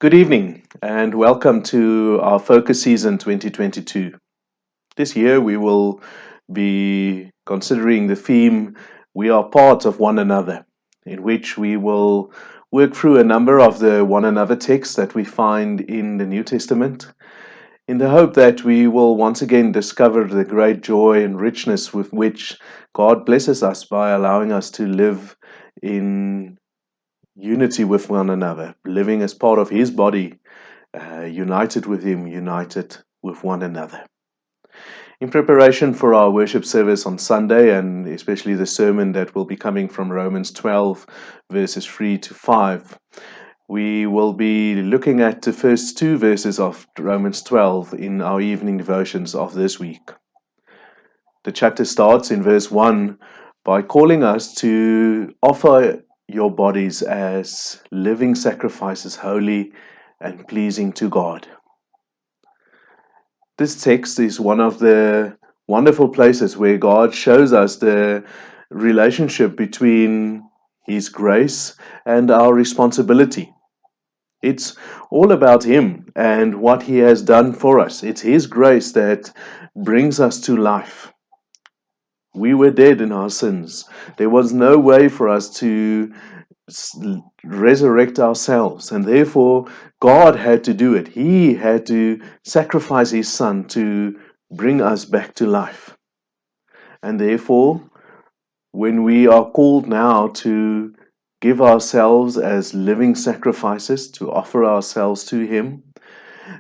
Good evening and welcome to our Focus Season 2022. This year we will be considering the theme We Are Part of One Another, in which we will work through a number of the one another texts that we find in the New Testament, in the hope that we will once again discover the great joy and richness with which God blesses us by allowing us to live in unity with one another, living as part of His body, united with Him, united with one another. In preparation for our worship service on Sunday, and especially the sermon that will be coming from Romans 12, verses 3 to 5, we will be looking at the first two verses of Romans 12 in our evening devotions of this week. The chapter starts in verse 1 by calling us to offer your bodies as living sacrifices, holy and pleasing to God. This text is one of the wonderful places where God shows us the relationship between His grace and our responsibility. It's all about Him and what He has done for us. It's His grace that brings us to life. We were dead in our sins. There was no way for us to resurrect ourselves, and therefore God had to do it. He had to sacrifice His Son to bring us back to life. And therefore, when we are called now to give ourselves as living sacrifices, to offer ourselves to Him,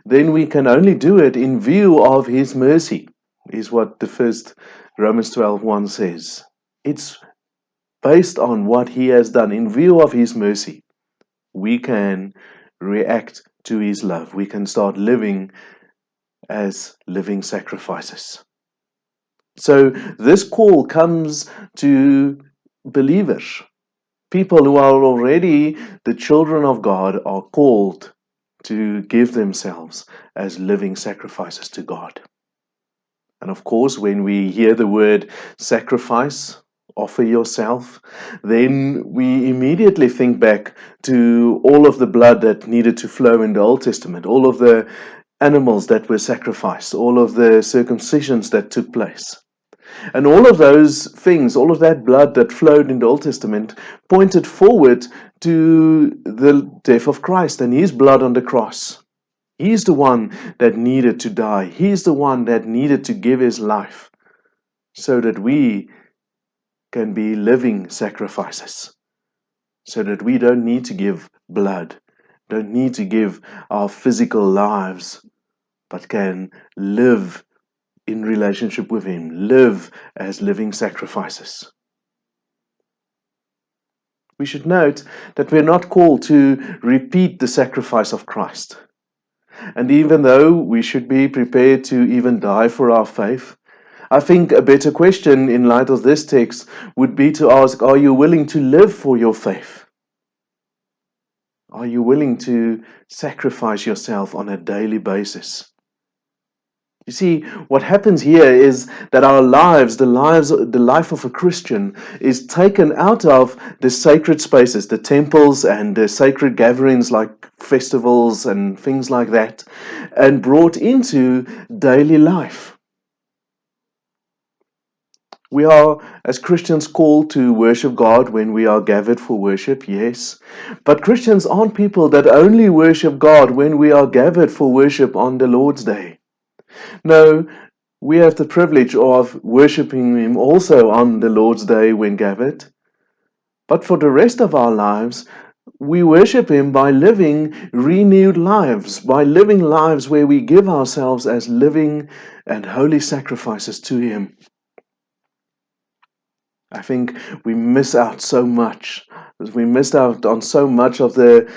then we can only do it in view of His mercy, is what the first Romans 12:1 says. It's based on what He has done. In view of His mercy, we can react to His love. We can start living as living sacrifices. So this call comes to believers. People who are already the children of God are called to give themselves as living sacrifices to God. And of course, when we hear the word sacrifice, offer yourself, then we immediately think back to all of the blood that needed to flow in the Old Testament, all of the animals that were sacrificed, all of the circumcisions that took place. And all of those things, all of that blood that flowed in the Old Testament, pointed forward to the death of Christ and His blood on the cross. He's the one that needed to die. He's the one that needed to give His life so that we can be living sacrifices, so that we don't need to give blood, don't need to give our physical lives, but can live in relationship with Him, live as living sacrifices. We should note that we're not called to repeat the sacrifice of Christ. And even though we should be prepared to even die for our faith, I think a better question in light of this text would be to ask, are you willing to live for your faith? Are you willing to sacrifice yourself on a daily basis? You see, what happens here is that our lives, the life of a Christian, is taken out of the sacred spaces, the temples and the sacred gatherings like festivals and things like that, and brought into daily life. We are, as Christians, called to worship God when we are gathered for worship, yes. But Christians aren't people that only worship God when we are gathered for worship on the Lord's Day. No, we have the privilege of worshiping Him also on the Lord's Day when gathered. But for the rest of our lives, we worship Him by living renewed lives, by living lives where we give ourselves as living and holy sacrifices to Him. I think we miss out so much. We missed out on so much of the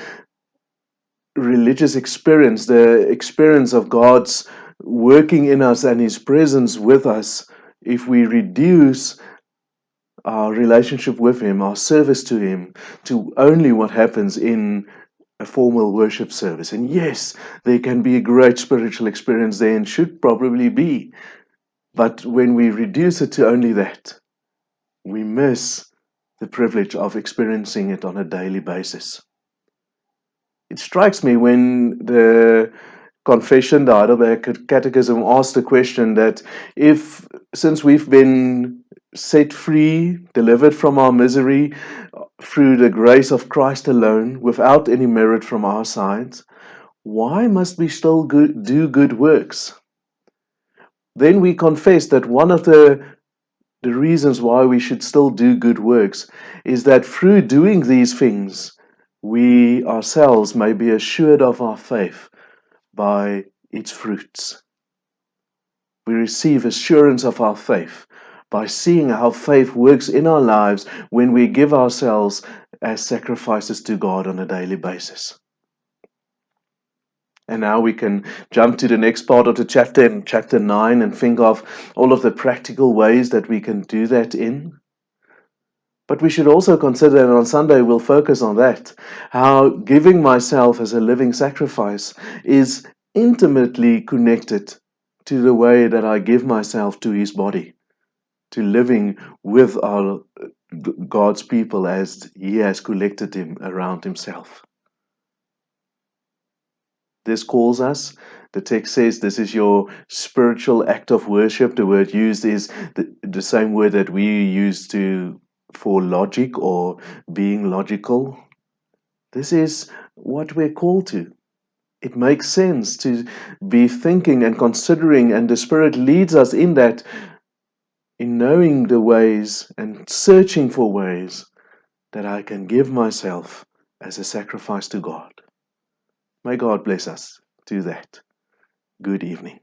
religious experience, the experience of God's working in us and His presence with us, if we reduce our relationship with Him, our service to Him, to only what happens in a formal worship service. And yes, there can be a great spiritual experience there and should probably be. But when we reduce it to only that, we miss the privilege of experiencing it on a daily basis. It strikes me when the Confession, the Heidelberg Catechism, asks the question that since we've been set free, delivered from our misery through the grace of Christ alone, without any merit from our sides, why must we still do good works? Then we confess that one of the reasons why we should still do good works is that through doing these things, we ourselves may be assured of our faith by its fruits. We receive assurance of our faith by seeing how faith works in our lives when we give ourselves as sacrifices to God on a daily basis. And now we can jump to the next part of the chapter, in chapter 9, and think of all of the practical ways that we can do that in. But we should also consider, and on Sunday we'll focus on that, how giving myself as a living sacrifice is intimately connected to the way that I give myself to His body, to living with our God's people as He has collected them around Himself. This calls us, the text says, this is your spiritual act of worship. The word used is the same word that we use for logic or being logical. This is what we're called to. It makes sense to be thinking and considering, and the Spirit leads us in that, in knowing the ways and searching for ways that I can give myself as a sacrifice to God. May God bless us to that. Good evening.